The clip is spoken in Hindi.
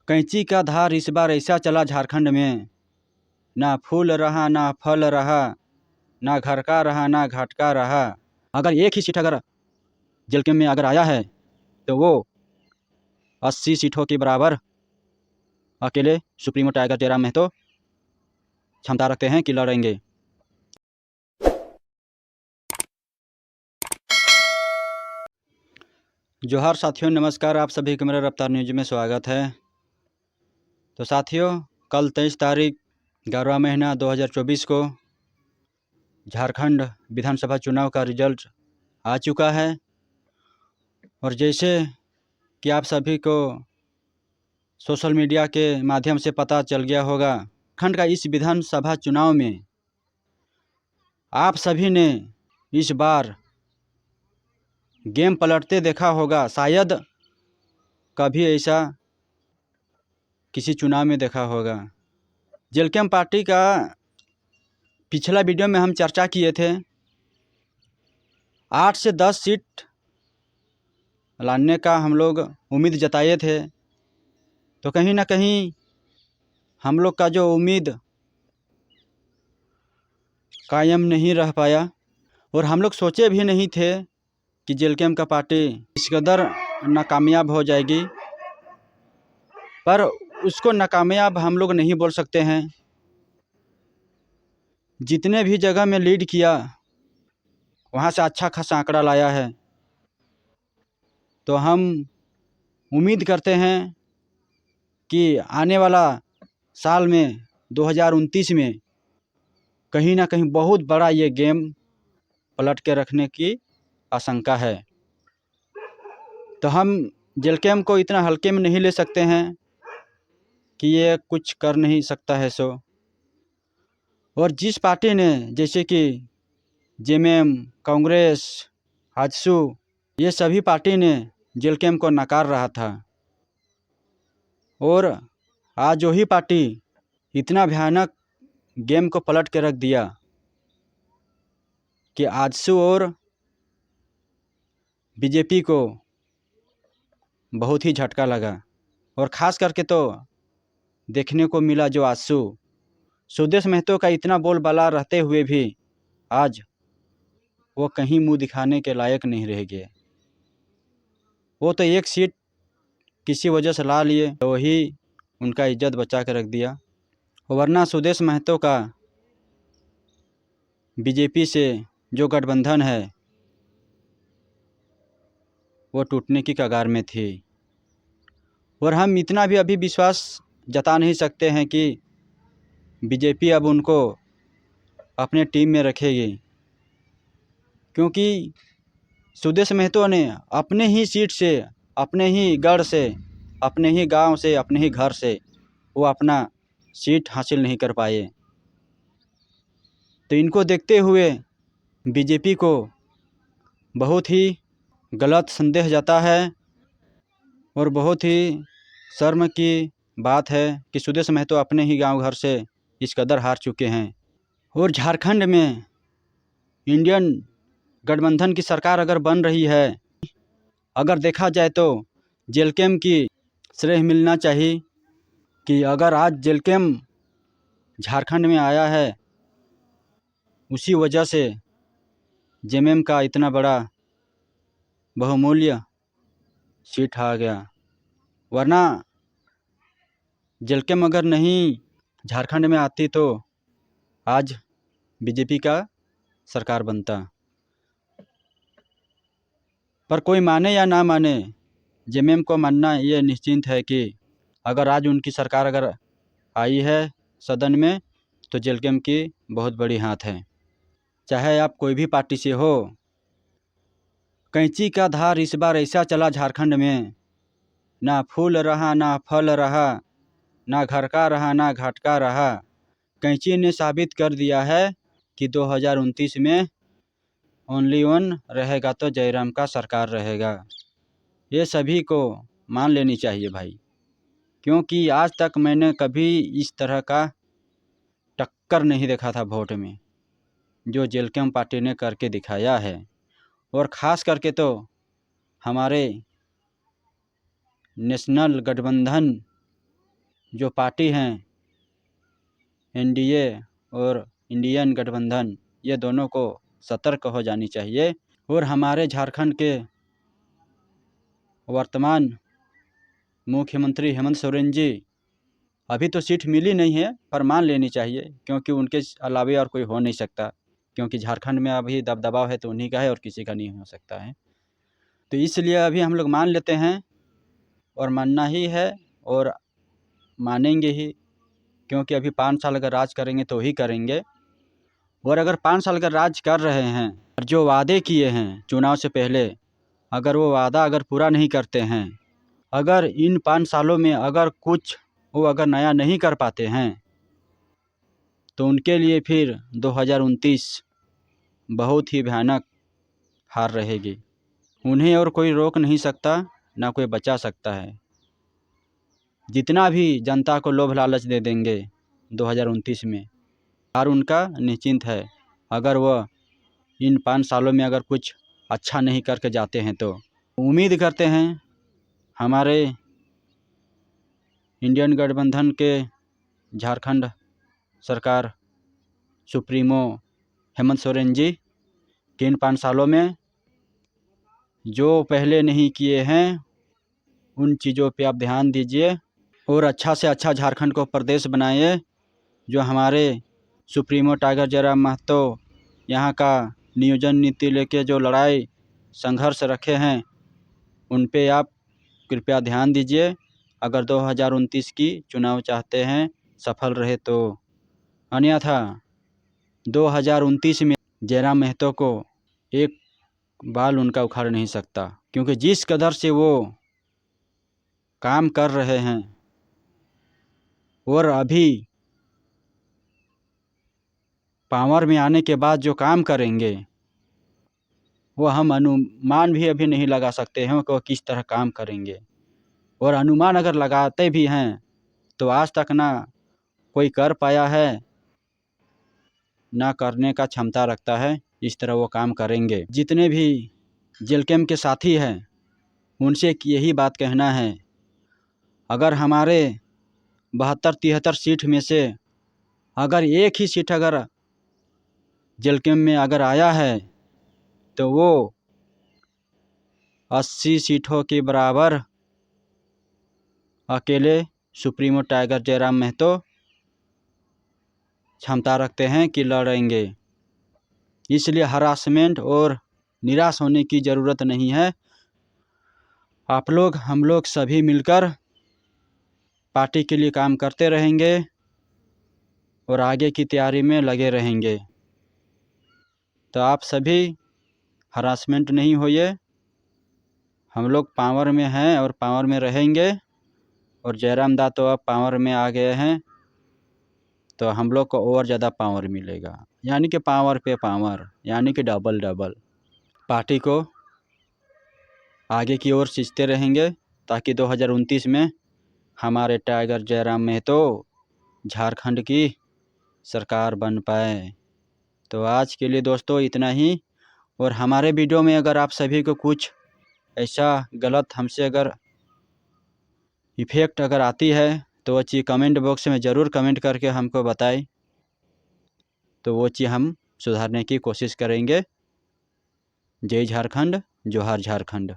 कैंची का धार इस बार ऐसा चला झारखंड में, ना फूल रहा ना फल रहा, ना घर का रहा ना घाट का रहा। अगर एक ही सीट अगर जेलकेम में अगर आया है तो वो 80 सीटों के बराबर अकेले सुप्रीमो टाइगर जयराम महतो क्षमता रखते हैं कि लड़ेंगे। जोहार साथियों, नमस्कार। आप सभी को मेरा रफ्तार न्यूज में स्वागत है। तो साथियों, कल 23 तारीख 11वां महीना 2024 को झारखंड विधानसभा चुनाव का रिजल्ट आ चुका है। और जैसे कि आप सभी को सोशल मीडिया के माध्यम से पता चल गया होगा, झारखंड का इस विधानसभा चुनाव में आप सभी ने इस बार गेम पलटते देखा होगा। शायद कभी ऐसा किसी चुनाव में देखा होगा। जेलकेम पार्टी का पिछला वीडियो में हम चर्चा किए थे, 8 से 10 सीट लाने का हम लोग उम्मीद जताए थे। तो कहीं ना कहीं हम लोग का जो उम्मीद कायम नहीं रह पाया, और हम लोग सोचे भी नहीं थे कि जेलकेम का पार्टी इस कदर नाकामयाब हो जाएगी। पर उसको नाकामयाब हम लोग नहीं बोल सकते हैं। जितने भी जगह में लीड किया वहाँ से अच्छा खासा आंकड़ा लाया है। तो हम उम्मीद करते हैं कि आने वाला साल में 2029 में कहीं ना कहीं बहुत बड़ा ये गेम पलट के रखने की आशंका है। तो हम जेलकेम को इतना हल्के में नहीं ले सकते हैं कि ये कुछ कर नहीं सकता है सो। और जिस पार्टी ने, जैसे कि जेएमएम, कांग्रेस, आजसू, ये सभी पार्टी ने जेलकेम को नकार रहा था, और आज वही पार्टी इतना भयानक गेम को पलट के रख दिया कि आजसू और बीजेपी को बहुत ही झटका लगा। और ख़ास करके तो देखने को मिला जो आजसू सुदेश महतो का इतना बोलबाला रहते हुए भी आज वो कहीं मुंह दिखाने के लायक नहीं रह गए। वो तो एक सीट किसी वजह से ला लिए, तो वही उनका इज्जत बचा के रख दिया। वरना सुदेश महतो का बीजेपी से जो गठबंधन है वो टूटने की कगार में थी। और हम इतना भी अभी विश्वास जता नहीं सकते हैं कि बीजेपी अब उनको अपने टीम में रखेगी, क्योंकि सुदेश महतो ने अपने ही सीट से, अपने ही गढ़ से, अपने ही गांव से, अपने ही घर से वो अपना सीट हासिल नहीं कर पाए। तो इनको देखते हुए बीजेपी को बहुत ही गलत संदेह जाता है, और बहुत ही शर्म की बात है कि सुदेश महतो अपने ही गांव घर से इस कदर हार चुके हैं। और झारखंड में इंडियन गठबंधन की सरकार अगर बन रही है, अगर देखा जाए तो जेलकेम की श्रेय मिलना चाहिए कि अगर आज जेलकेम झारखंड में आया है, उसी वजह से जेएमएम का इतना बड़ा बहुमूल्य सीट आ गया। वरना जेलकेम अगर नहीं झारखंड में आती तो आज बीजेपी का सरकार बनता। पर कोई माने या ना माने, जेएमएम को मानना ये निश्चिंत है कि अगर आज उनकी सरकार अगर आई है सदन में, तो जेलकेम की बहुत बड़ी हाथ है। चाहे आप कोई भी पार्टी से हो, कैंची का धार इस बार ऐसा चला झारखंड में, ना फूल रहा ना फल रहा, ना घर का रहा ना घाट का रहा। कैंची ने साबित कर दिया है कि 2029 में ओनली वन रहेगा तो जयराम का सरकार रहेगा। ये सभी को मान लेनी चाहिए भाई, क्योंकि आज तक मैंने कभी इस तरह का टक्कर नहीं देखा था वोट में, जो जेलकेम पार्टी ने करके दिखाया है। और ख़ास करके तो हमारे नेशनल गठबंधन जो पार्टी हैं एनडीए और इंडियन गठबंधन, ये दोनों को सतर्क हो जानी चाहिए। और हमारे झारखंड के वर्तमान मुख्यमंत्री हेमंत सोरेन जी, अभी तो सीट मिली नहीं है पर मान लेनी चाहिए, क्योंकि उनके अलावे और कोई हो नहीं सकता, क्योंकि झारखंड में अभी दबदबा है तो उन्हीं का है और किसी का नहीं हो सकता है। तो इसलिए अभी हम लोग मान लेते हैं और मानना ही है और मानेंगे ही, क्योंकि अभी 5 साल अगर राज करेंगे तो ही करेंगे। और अगर 5 साल अगर राज कर रहे हैं और जो वादे किए हैं चुनाव से पहले, अगर वो वादा अगर पूरा नहीं करते हैं, अगर इन 5 सालों में अगर कुछ वो अगर नया नहीं कर पाते हैं, तो उनके लिए फिर 2029 बहुत ही भयानक हार रहेगी। उन्हें और कोई रोक नहीं सकता, ना कोई बचा सकता है। जितना भी जनता को लोभ लालच दे देंगे 2029 में, हार उनका निश्चिंत है। अगर वह इन 5 सालों में अगर कुछ अच्छा नहीं करके जाते हैं तो उम्मीद करते हैं हमारे इंडियन गठबंधन के झारखंड सरकार सुप्रीमो हेमंत सोरेन जी कि इन 5 सालों में जो पहले नहीं किए हैं उन चीज़ों पे आप ध्यान दीजिए और अच्छा से अच्छा झारखंड को प्रदेश बनाइए। जो हमारे सुप्रीमो टाइगर जयराम महतो यहाँ का नियोजन नीति लेके जो लड़ाई संघर्ष रखे हैं, उन पे आप कृपया ध्यान दीजिए। अगर 2029 की चुनाव चाहते हैं सफल रहे तो, अन्यथा 2029 में जयराम महतो को एक बाल उनका उखाड़ नहीं सकता, क्योंकि जिस कदर से वो काम कर रहे हैं और अभी पावर में आने के बाद जो काम करेंगे वो हम अनुमान भी अभी नहीं लगा सकते हैं कि वो किस तरह काम करेंगे। और अनुमान अगर लगाते भी हैं तो आज तक ना कोई कर पाया है ना करने का क्षमता रखता है। इस तरह वो काम करेंगे। जितने भी जेल कैम्प के साथी हैं उनसे यही बात कहना है, अगर हमारे 72-73 सीट में से अगर एक ही सीट अगर जेल कैम्प में अगर आया है तो वो 80 सीटों के बराबर अकेले सुप्रीमो टाइगर जयराम महतो क्षमता रखते हैं कि लड़ेंगे। इसलिए हरासमेंट और निराश होने की ज़रूरत नहीं है। आप लोग हम लोग सभी मिलकर पार्टी के लिए काम करते रहेंगे और आगे की तैयारी में लगे रहेंगे। तो आप सभी हरासमेंट नहीं होइए। हम लोग पावर में हैं और पावर में रहेंगे, और जयराम दा तो अब पावर में आ गए हैं तो हम लोग को और ज़्यादा पावर मिलेगा, यानी कि पावर पे पावर, यानी कि डबल डबल। पार्टी को आगे की ओर खींचते रहेंगे ताकि 2029 में हमारे टाइगर जयराम महतो झारखंड की सरकार बन पाए। तो आज के लिए दोस्तों इतना ही। और हमारे वीडियो में अगर आप सभी को कुछ ऐसा गलत हमसे अगर इफ़ेक्ट अगर आती है तो वो चीज़ कमेंट बॉक्स में ज़रूर कमेंट करके हमको बताएं, तो वो चीज़ हम सुधारने की कोशिश करेंगे। जय झारखंड, जोहार झारखंड।